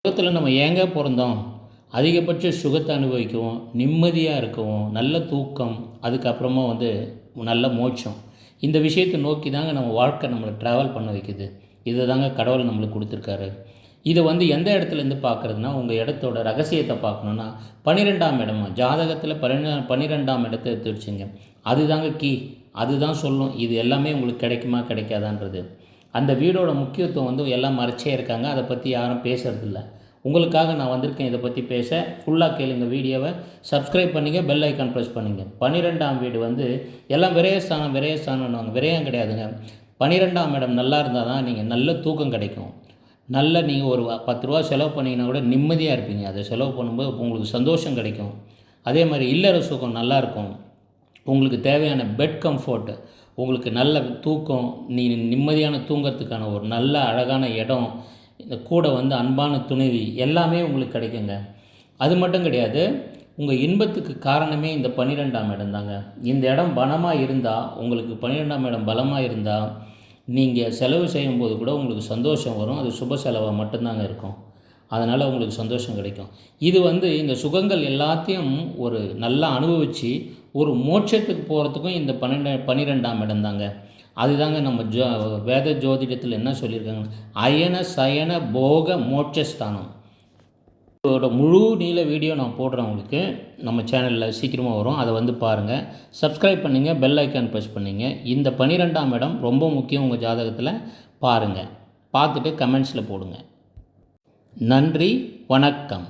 உலகத்தில் நம்ம ஏங்க பிறந்தோம்? அதிகபட்ச சுகத்தை அனுபவிக்கவும், நிம்மதியாக இருக்கவும், நல்ல தூக்கம், அதுக்கப்புறமா நல்ல மோட்சம். இந்த விஷயத்தை நோக்கி தாங்க நம்ம வாழ்க்கை நம்மளை ட்ராவல் பண்ண வைக்குது. இதை தாங்க கடவுள் நம்மளுக்கு கொடுத்துருக்காரு. இதை எந்த இடத்துலேருந்து பார்க்குறதுனா, உங்கள் இடத்தோட ரகசியத்தை பார்க்கணுன்னா 12ஆம் இடம் ஜாதகத்தில் 12ஆம் இடத்த எடுத்து வச்சுங்க. அதுதாங்க கீ. அதுதான் சொல்லும் இது எல்லாமே உங்களுக்கு கிடைக்குமா கிடைக்காதான்றது. அந்த வீடோட முக்கியத்துவம் எல்லாம் மறைச்சே இருக்காங்க. அதை பற்றி யாரும் பேசுகிறதில்ல. உங்களுக்காக நான் வந்திருக்கேன் இதை பற்றி பேச. ஃபுல்லாக கேளுங்க வீடியோவை. சப்ஸ்கிரைப் பண்ணிங்க, பெல் ஐக்கான் ப்ரெஸ் பண்ணிங்க. 12ஆம் வீடு எல்லாம் விரயஸ்தானம் விரயஸ்தானம்னுவாங்க. விரயம் கிடையாதுங்க. 12ஆம் இடம் நல்லா இருந்தால் தான் நீங்கள் நல்ல தூக்கம் கிடைக்கும். நீங்கள் ஒரு 10 ரூபா செலவு பண்ணிங்கன்னா கூட நிம்மதியாக இருப்பீங்க. அதை செலவு பண்ணும்போது உங்களுக்கு சந்தோஷம் கிடைக்கும். அதே மாதிரி இல்லற சுகம் நல்லாயிருக்கும். உங்களுக்கு தேவையான பெட் கம்ஃபர்ட், உங்களுக்கு நல்ல தூக்கம், நிம்மதியான தூங்கிறதுக்கான ஒரு நல்ல அழகான இடம், இந்த கூட அன்பான துணைவி எல்லாமே உங்களுக்கு கிடைக்குங்க. அது மட்டும் கிடையாது, உங்கள் இன்பத்துக்கு காரணமே இந்த 12ஆம் இடம் தாங்க. இந்த இடம் பலமாக இருந்தால், உங்களுக்கு 12ஆம் இடம் பலமாக இருந்தால், நீங்கள் செலவு செய்யும்போது கூட உங்களுக்கு சந்தோஷம் வரும். அது சுப செலவாக மட்டும்தாங்க இருக்கும். அதனால் உங்களுக்கு சந்தோஷம் கிடைக்கும். இது இந்த சுகங்கள் எல்லாத்தையும் ஒரு நல்லா அனுபவித்து ஒரு மோட்சத்துக்கு போகிறதுக்கும் இந்த 12ஆம் இடம் தாங்க. அதுதாங்க நம்ம வேத ஜோதிடத்தில் என்ன சொல்லியிருக்காங்க, அயன சயன போக மோட்சஸ்தானம். இதோட முழு நீள வீடியோ நான் போடுறேன் உங்களுக்கு. நம்ம சேனலில் சீக்கிரமாக வரும். அதை பாருங்கள். சப்ஸ்கிரைப் பண்ணிங்க, பெல் ஐக்கான் ப்ரெஸ் பண்ணிங்க. இந்த 12ஆம் இடம் ரொம்ப முக்கியம். உங்கள் ஜாதகத்தில் பாருங்கள். பார்த்துட்டு கமெண்ட்ஸில் போடுங்க. நன்றி, வணக்கம்.